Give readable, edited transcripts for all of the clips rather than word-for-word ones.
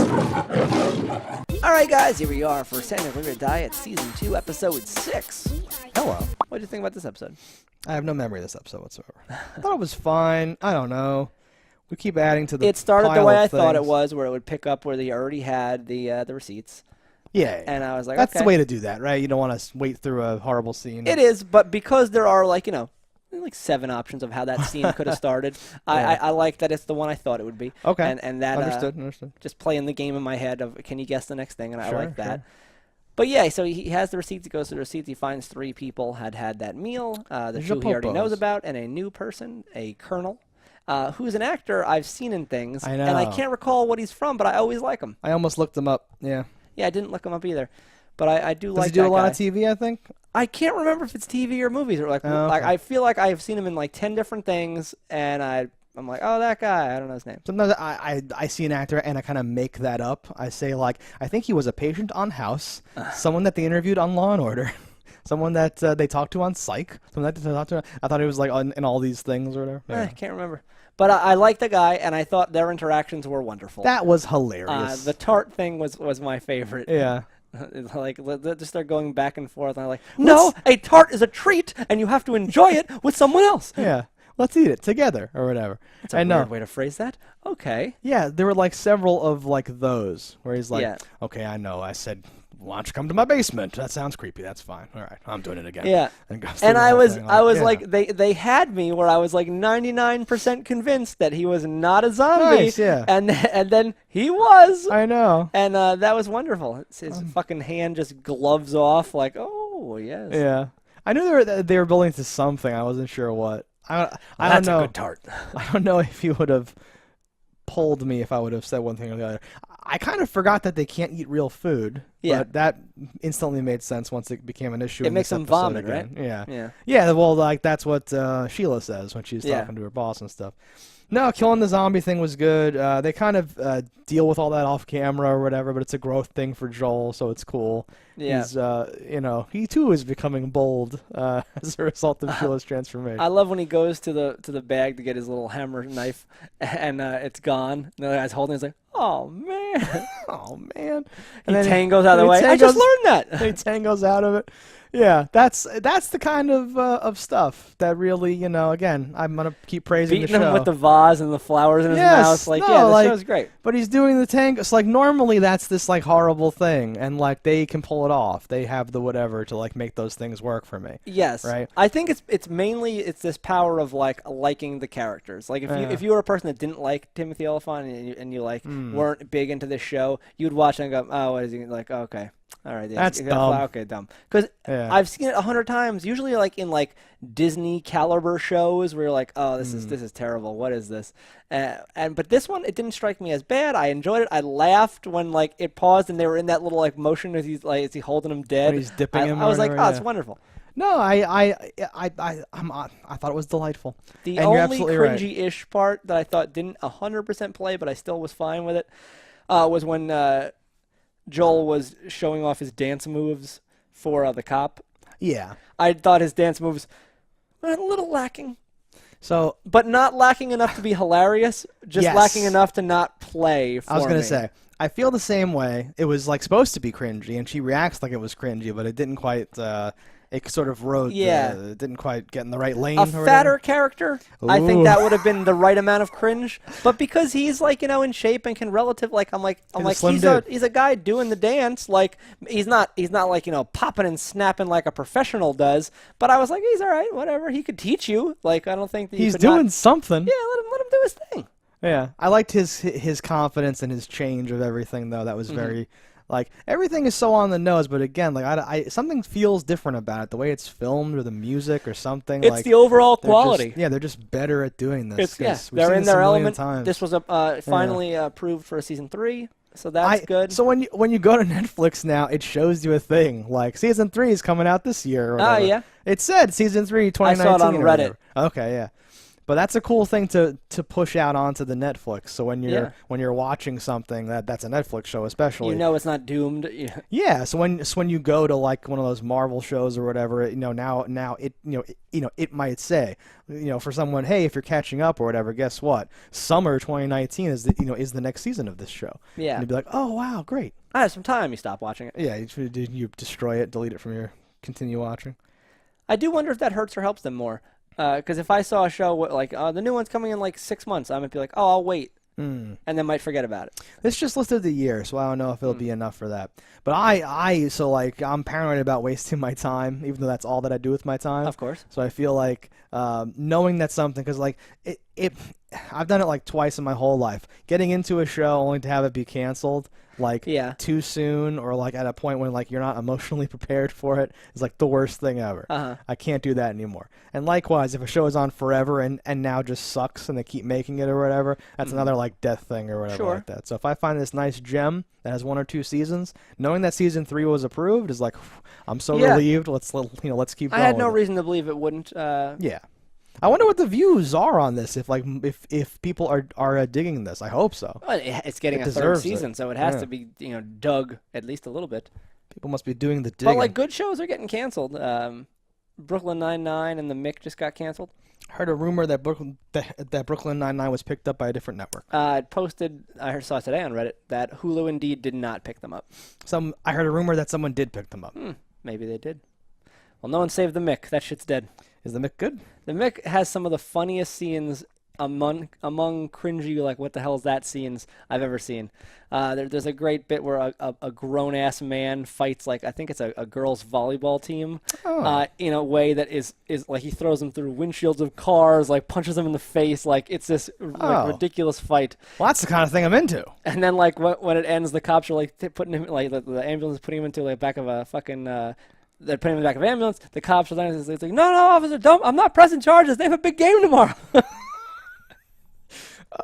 All right, guys, here we are for Santa Clarita Diet Season 2, Episode 6. Hello. What did you think about this episode? I have no memory of this episode whatsoever. I thought it was fine. I don't know. We keep adding to the It started the pile way of I thought it things. was, where it would pick up where they already had the receipts. Yeah. And I was like, that's okay. the way to do that, right? You don't want to wait through a horrible scene. It is, but because there are, like 7 options of how that scene could have started, Yeah. I like that it's the one I thought it would be. Okay. And that Understood. just playing the game in my head of can you guess the next thing, and I Sure, like that. sure. But yeah, so he has the receipts. He goes to the receipts. He finds 3 people had that meal. The 2 he already knows about, and a new person, a colonel, who's an actor I've seen in things. I know. And I can't recall what he's from, but I always like him. I almost looked him up. Yeah. Yeah, I didn't look him up either. But I do like Does he do that a lot guy. of TV, I think? I can't remember if it's TV or movies. Or like okay. I feel like I've seen him in like 10 different things, and I'm like, oh, that guy. I don't know his name. Sometimes I see an actor and I kind of make that up. I say, like, I think he was a patient on House, someone that they interviewed on Law & Order, someone that they talked to on Psych, someone that they talked to. I thought he was, like, in all these things or whatever. Yeah. I can't remember. But I like the guy, and I thought their interactions were wonderful. That was hilarious. The tart thing was my favorite. Yeah. Like, they just start going back and forth, and I'm like, no, a tart is a treat, and you have to enjoy it with someone else. Yeah. Let's eat it together or whatever. That's a weird way to phrase that. Okay. Yeah, there were like several of like those where he's like, Yeah. okay, I know. I said, why don't you come to my basement? That sounds creepy. That's fine. All right, I'm doing it again. Yeah. And, goes through And the I whole was thing. like, they had me where I was like 99% convinced that he was not a zombie. Nice, yeah. And then he was. I know. And that was wonderful. His fucking hand just gloves off like, oh, yes. Yeah. I knew they were building to something. I wasn't sure what. I don't That's know. a good tart. I don't know if he would have pulled me if I would have said one thing or the other. I kind of forgot that they can't eat real food. Yeah. But that instantly made sense once it became an issue. It makes them vomit, again. right? Yeah. Yeah. Yeah, well, like, that's what Sheila says when she's talking to her boss and stuff. No, killing the zombie thing was good. They kind of deal with all that off camera or whatever, but it's a growth thing for Joel, so it's cool. Yeah. He's, he too is becoming bold as a result of Sheila's transformation. I love when he goes to the bag to get his little hammer knife, and it's gone. And the other guy's holding it. He's like, oh, man. Oh, man. And then tangos out of the way. I just learned that. He tangos out of it. Yeah, that's the kind of stuff that really, again, I'm going to keep praising Beating the show. him with the vase and the flowers in his mouth. Like, the show's great. But he's doing the tango. It's like normally that's this like horrible thing, and like they can pull it off. They have the whatever to like make those things work for me. Yes. Right. I think it's mainly this power of like liking the characters. Like if you were a person that didn't like Timothy Olyphant and you like weren't big into this show, you'd watch it and go, oh, what is he like? Oh, okay. All right, that's dumb. Okay, dumb. Because I've seen it 100 times. Usually, like in like Disney caliber shows, where you're like, "Oh, this is terrible. What is this?" But this one, it didn't strike me as bad. I enjoyed it. I laughed when like it paused and they were in that little like motion as he's holding him dead. When he's dipping him. I was like, whatever, "Oh, it's wonderful." No, I thought it was delightful. The and you're only absolutely right. cringy-ish part that I thought didn't 100% play, but I still was fine with it, was when Joel was showing off his dance moves for the cop. Yeah. I thought his dance moves were a little lacking. So, but not lacking enough to be hilarious, just lacking enough to not play for me. I was going to say, I feel the same way. It was like supposed to be cringy, and she reacts like it was cringy, but it didn't quite... it sort of rode, didn't quite get in the right lane. A fatter character, I think that would have been the right amount of cringe. But because he's like, in shape and can I'm like he's a guy doing the dance. Like he's not like, popping and snapping like a professional does. But I was like, he's all right, whatever. He could teach you. Like I don't think that he's doing something. Yeah, let him do his thing. Yeah, I liked his confidence and his change of everything though. That was very. Like, everything is so on the nose, but again, like, something feels different about it. The way it's filmed or the music or something. It's like, the overall quality. They're just better at doing this. They're in their element. This was finally approved for Season 3, so that's good. So when you go to Netflix now, it shows you a thing. Like, Season 3 is coming out this year. Oh, yeah? It said Season 3, 2019. I saw it on Reddit. Okay, yeah. But that's a cool thing to push out onto the Netflix. So when you're watching something that's a Netflix show, especially, it's not doomed. Yeah. So when you go to like one of those Marvel shows or whatever, now it might say, for someone, hey, if you're catching up or whatever, guess what? Summer 2019 is the next season of this show. Yeah. And you'd be like, oh wow, great. I have some time. You stop watching it. Yeah. You destroy it, delete it from your continue watching. I do wonder if that hurts or helps them more. Because if I saw a show like the new one's coming in like 6 months, I might be like, oh, I'll wait, and then might forget about it. This just listed the year, so I don't know if it'll be enough for that. But I'm paranoid about wasting my time, even though that's all that I do with my time. Of course. So I feel like knowing that something, because like I've done it like twice in my whole life. Getting into a show only to have it be canceled, too soon, or like at a point when like you're not emotionally prepared for it, is like the worst thing ever. I can't do that anymore. And likewise, if a show is on forever and now just sucks and they keep making it or whatever, that's another like death thing or whatever like that. So if I find this nice gem that has 1 or 2 seasons, knowing that season 3 was approved is like, I'm so relieved. Let's keep going. I had no reason to believe it wouldn't. Yeah. I wonder what the views are on this. If people are digging this, I hope so. Well, it's getting a 3rd season, so it has to be dug at least a little bit. People must be doing the digging. But like good shows are getting canceled. Brooklyn Nine-Nine and The Mick just got canceled. I heard a rumor that Brooklyn Nine-Nine was picked up by a different network. I saw today on Reddit that Hulu Indeed did not pick them up. I heard a rumor that someone did pick them up. Maybe they did. Well, no one saved The Mick. That shit's dead. Is The Mick good? The Mick has some of the funniest scenes among cringy, like, what the hell is that scenes I've ever seen. There's a great bit where a grown-ass man fights, like, I think it's a girls' volleyball team, in a way that is like he throws them through windshields of cars, like punches them in the face, like it's this ridiculous fight. Well, that's the kind of thing I'm into. And then, like, when it ends, the cops are, like, putting him, like, the ambulance is putting him into, like, back of a fucking... they're putting him in the back of an ambulance. The cops are there. It's like, no, officer, don't. I'm not pressing charges. They have a big game tomorrow.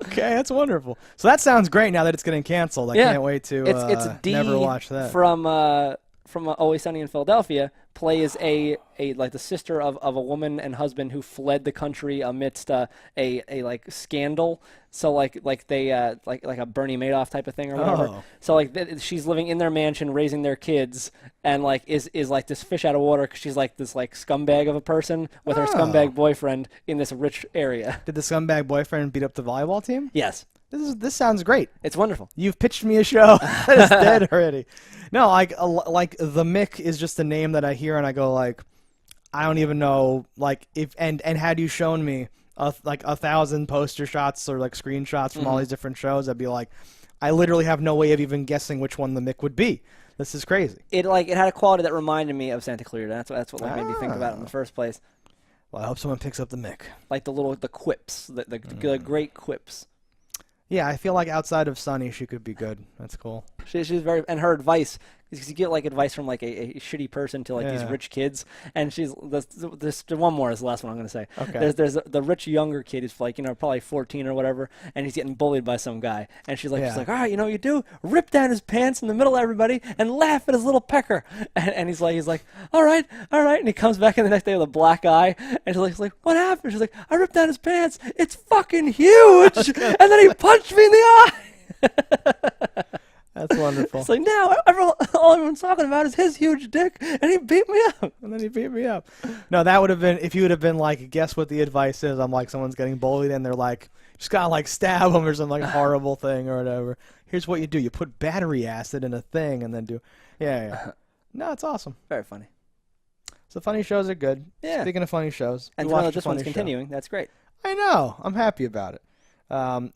Okay, that's wonderful. So that sounds great now that it's getting canceled. I can't wait to it's D never watch that. From Always Sunny in Philadelphia, plays a like the sister of a woman and husband who fled the country amidst a like scandal. So like they like a Bernie Madoff type of thing or whatever. Oh. So like she's living in their mansion raising their kids and like is like this fish out of water because she's like this like scumbag of a person with her scumbag boyfriend in this rich area. Did the scumbag boyfriend beat up the volleyball team? Yes. This sounds great. It's wonderful. You've pitched me a show that is dead already. No, like the Mick is just a name that I hear and I go like, I don't even know like if and had you shown me like 1,000 poster shots or like screenshots from all these different shows, I'd be like, I literally have no way of even guessing which one the Mick would be. This is crazy. It had a quality that reminded me of Santa Clarita. That's what made me think about it in the first place. Well, I hope someone picks up the Mick. Like the quips, the great quips. Yeah, I feel like outside of Sunny, she could be good. That's cool. She's very, and her advice, because you get like advice from like a shitty person to like these rich kids, and there's one more is the last one I'm gonna say. Okay. There's the rich younger kid who's like probably 14 or whatever, and he's getting bullied by some guy, and she's like all right, you know what you do? Rip down his pants in the middle of everybody and laugh at his little pecker, and he's like all right, and he comes back in the next day with a black eye, and she's like what happened? She's like I ripped down his pants. It's fucking huge, and then he punched me in the eye. That's wonderful. It's like now all everyone's talking about is his huge dick, and he beat me up. And then he beat me up. No, that would have been if you would have been like, guess what the advice is. I'm like, someone's getting bullied, and they're like, just gotta like stab them or some like horrible thing or whatever. Here's what you do: you put battery acid in a thing, and then do No, it's awesome. Very funny. So funny shows are good. Yeah. Speaking of funny shows, and to know that this one's continuing, that's great. I know. I'm happy about it.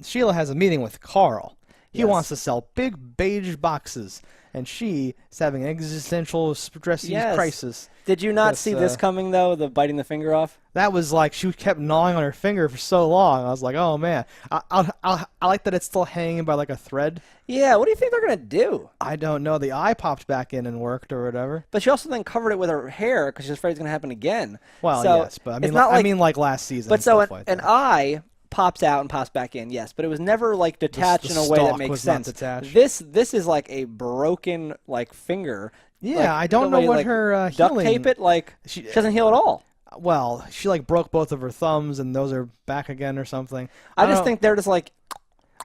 Sheila has a meeting with Carl. He wants to sell big beige boxes, and she is having an existential stress crisis. Did you not see this coming, though, the biting the finger off? That was like she kept gnawing on her finger for so long. I was like, oh, man. I like that it's still hanging by like a thread. Yeah, what do you think they're going to do? I don't know. The eye popped back in and worked or whatever. But she also then covered it with her hair because she's afraid it's going to happen again. Well, so yes, but I mean like last season. But so an eye pops out and pops back in, yes, but it was never like detached in a way that makes sense. This is like a broken like finger. Yeah, I don't know what her duct healing... tape it, like she doesn't heal at all. Well, she like broke both of her thumbs, and those are back again or something. I just think they're just like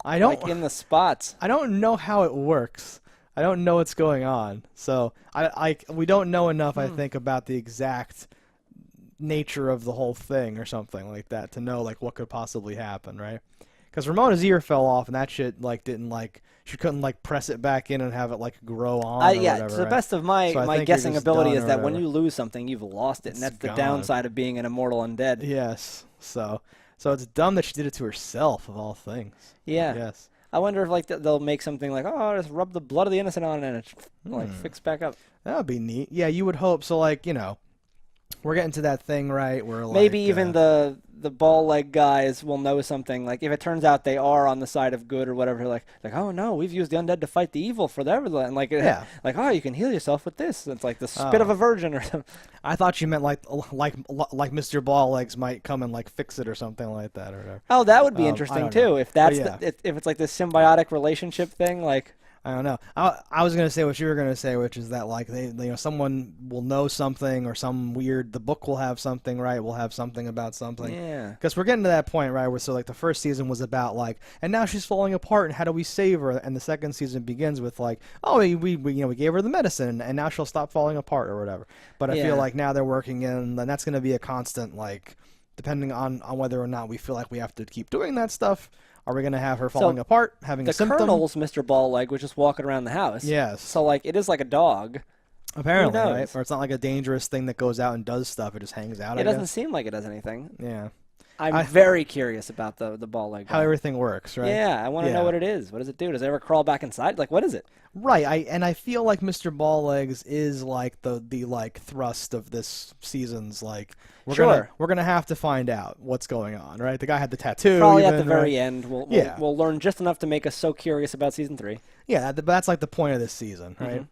in the spots. I don't know how it works. I don't know what's going on. So we don't know enough, I think, about the exact nature of the whole thing or something like that to know like what could possibly happen, right? Because Ramona's ear fell off, and that shit like didn't like she couldn't like press it back in and have it like grow on. Yeah, whatever, to the right? best of So I my think guessing you're just ability done is or that when whatever. you lose something, you've lost it, and It's that's the gone. downside of being an immortal undead. Yes. So it's dumb that she did it to herself of all things. Yeah. Yes. I wonder if like they'll make something like, oh, just rub the blood of the innocent on it and it's like fix back up. That would be neat. Yeah, you would hope. So like we're getting to that thing right where like, Maybe even the ball leg guys will know something. Like if it turns out they are on the side of good or whatever, like oh no, we've used the undead to fight the evil for them. And like like oh, you can heal yourself with this. It's like the spit of a virgin or something. I thought you meant like Mr. Ball Legs might come and like fix it or something like that or whatever. Oh, that would be interesting too. If that's if it's like this symbiotic relationship thing, like. I don't know. I was gonna say what you were gonna say, which is that like they someone will know something or the book will have something, right? We'll have something about something. Yeah. Because we're getting to that point, right? Where so like the first season was about like, and now she's falling apart, and how do we save her? And the second season begins with like, oh, we gave her the medicine, and now she'll stop falling apart or whatever. But I feel like now they're working in, and that's gonna be a constant like, depending on whether or not we feel like we have to keep doing that stuff. Are we going to have her falling apart, having a symptom? The Colonel's Mr. Ball Leg was just walking around the house. Yes. So, like, it is like a dog. Apparently, right? Or it's not like a dangerous thing that goes out and does stuff. It just hangs out, It doesn't seem like it does anything. Yeah. I'm very curious about the ball leg guy. How everything works, right? Yeah, I want to know what it is. What does it do? Does it ever crawl back inside? Like, what is it? Right. I feel like Mr. Ball Legs is like the like thrust of this season's like we're gonna have to find out what's going on, right? The guy had the tattoo. Probably at the very end. We'll learn just enough to make us so curious about season 3. Yeah, that's like the point of this season, right?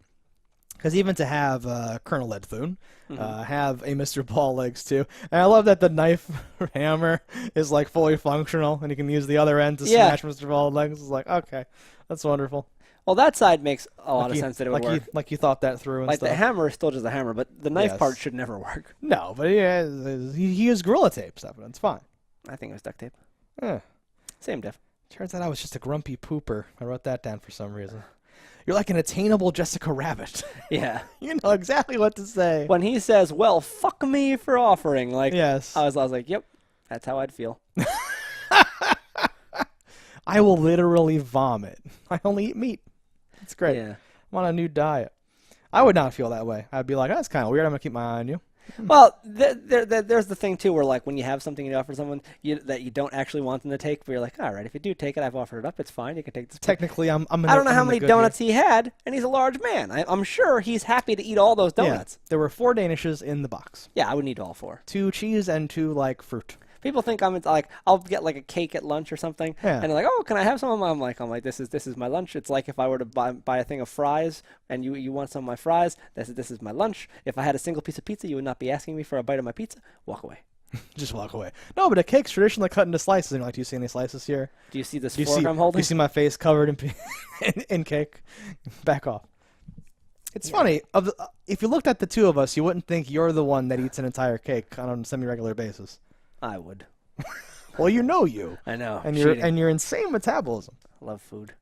Because even to have Colonel Ledthune, have a Mr. Ball Legs too, and I love that the knife hammer is like fully functional, and you can use the other end to smash Mr. Ball Legs. It's like, okay, that's wonderful. Well, that side makes a lot of sense that it would work. Like you thought that through and like stuff. The hammer is still just a hammer, but the knife part should never work. No, but he used Gorilla Tape stuff, and it's fine. I think it was duct tape. Yeah. Same diff. Turns out I was just a grumpy pooper. I wrote that down for some reason. You're like an attainable Jessica Rabbit. Yeah. You know exactly what to say. When he says, well, fuck me for offering, like, yes. I was like, yep, that's how I'd feel. I will literally vomit. I only eat meat. It's great. Yeah. I'm on a new diet. I would not feel that way. I'd be like, that's kind of weird. I'm going to keep my eye on you. Well, there's the thing, too, where, like, when you have something you offer someone that you don't actually want them to take, but you're like, all right, if you do take it, I've offered it up. It's fine. You can take this. Technically, I don't know how many donuts he had, and he's a large man. I'm sure he's happy to eat all those donuts. Yeah. There were 4 Danishes in the box. Yeah, I would need all 4. 2 cheese and 2, like, fruit. People think I'm like, I'll get like a cake at lunch or something, and they're like, oh, can I have some? I'm like, this is my lunch. It's like if I were to buy a thing of fries, and you want some of my fries, this is my lunch. If I had a single piece of pizza, you would not be asking me for a bite of my pizza. Walk away. Just walk away. No, but a cake's traditionally cut into slices. And you're like, do you see any slices here? Do you see this fork I'm holding? Do you see my face covered in cake? Back off. It's funny. If you looked at the two of us, you wouldn't think you're the one that eats an entire cake on a semi-regular basis. I would. Well, you know you. I know. And your insane metabolism. I love food.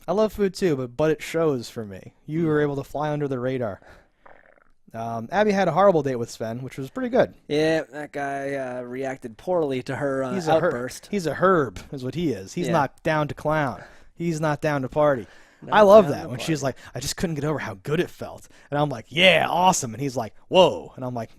I love food too, but it shows for me. You were able to fly under the radar. Abby had a horrible date with Sven, which was pretty good. Yeah, that guy reacted poorly to her outburst. He's a herb, is what he is. He's not down to clown. He's not down to party. Not I love that when she's like, I just couldn't get over how good it felt. And I'm like, yeah, awesome. And he's like, whoa. And I'm like,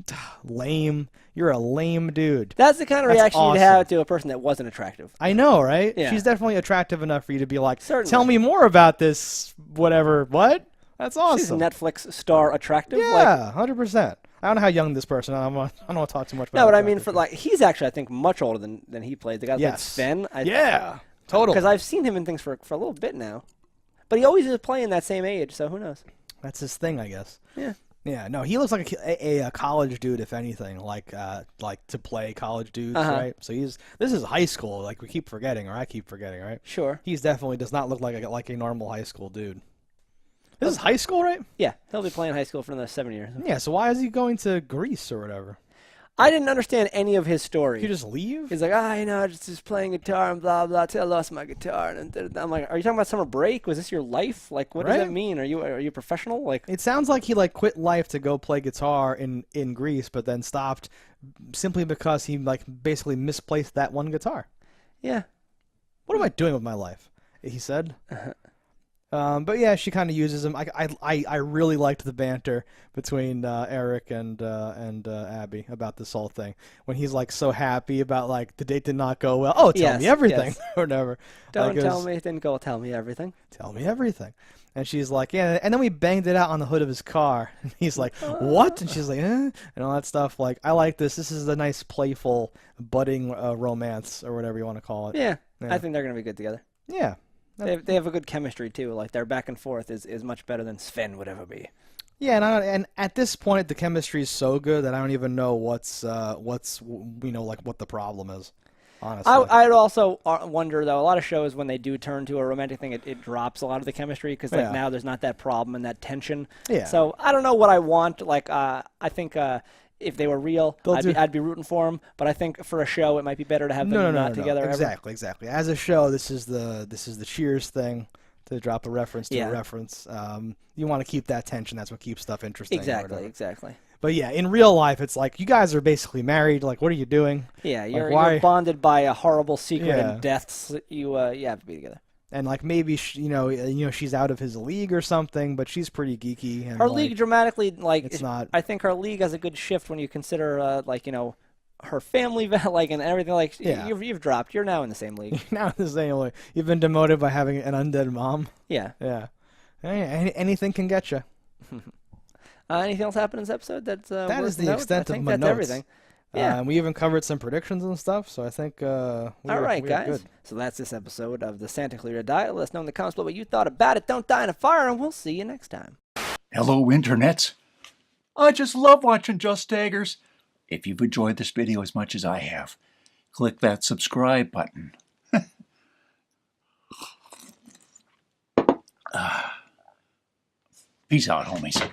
lame. You're a lame dude. That's the kind of reaction you'd have to a person that wasn't attractive. I know, right? Yeah. She's definitely attractive enough for you to be like, Certainly. Tell me more about this, whatever. What? That's awesome. She's Netflix star attractive. Yeah, 100%. I don't know how young this person. I don't want to talk too much about. No, but I mean, he's actually, I think, much older than he played. The guy that played Sven. Totally. Because I've seen him in things for a little bit now. But he always is playing that same age, so who knows? That's his thing, I guess. Yeah. Yeah, no, he looks like a college dude, if anything, like to play college dudes, right? So this is high school, like we keep forgetting, or I keep forgetting, right? Sure. He's definitely does not look like a normal high school dude. This is high school, right? Yeah, he'll be playing high school for another 7 years. Yeah, so why is he going to Greece or whatever? I didn't understand any of his story. You just leave? He's like, just playing guitar and blah blah. Till I lost my guitar, and I'm like, are you talking about summer break? Was this your life? Like, what does that mean? Are you a professional? Like, it sounds like he like quit life to go play guitar in Greece, but then stopped simply because he like basically misplaced that one guitar. Yeah. What am I doing with my life? He said. But yeah, she kind of uses him. I really liked the banter between Eric and Abby about this whole thing. When he's like so happy about like the date did not go well. Oh, tell me everything or whatever. Don't tell me it didn't go. Tell me everything. Tell me everything. And she's like, yeah. And then we banged it out on the hood of his car. And he's like, what? And she's like, and all that stuff. Like, I like this. This is a nice, playful, budding romance or whatever you want to call it. Yeah. I think they're gonna be good together. Yeah. They have a good chemistry too. Like their back and forth is much better than Sven would ever be. Yeah, and at this point the chemistry is so good that I don't even know what's like what the problem is. Honestly, I'd also wonder though. A lot of shows when they do turn to a romantic thing, it drops a lot of the chemistry because now there's not that problem and that tension. Yeah. So I don't know what I want. Like I think. If they were real, I'd be rooting for them. But I think for a show, it might be better to have them not together. Exactly. As a show, this is the Cheers thing to drop a reference to a reference. You want to keep that tension. That's what keeps stuff interesting. Exactly. But yeah, in real life, it's like you guys are basically married. Like, what are you doing? Yeah, you're bonded by a horrible secret and deaths. You have to be together. And like maybe she's out of his league or something, but she's pretty geeky. And her league dramatically it's not. I think her league has a good shift when you consider her family and everything. Like you've dropped. You're now in the same league. Now in the same league. You've been demoted by having an undead mom. Yeah. Anything can get you. Anything else happened in this episode? That is the extent of my notes. Everything. Yeah, and we even covered some predictions and stuff, so I think all right, guys. Good. So that's this episode of the Santa Clarita Diet. Let us know in the comments below what you thought about it. Don't die in a fire, and we'll see you next time. Hello, internets. I just love watching JustDaggers. If you've enjoyed this video as much as I have, click that subscribe button. Peace out, homies.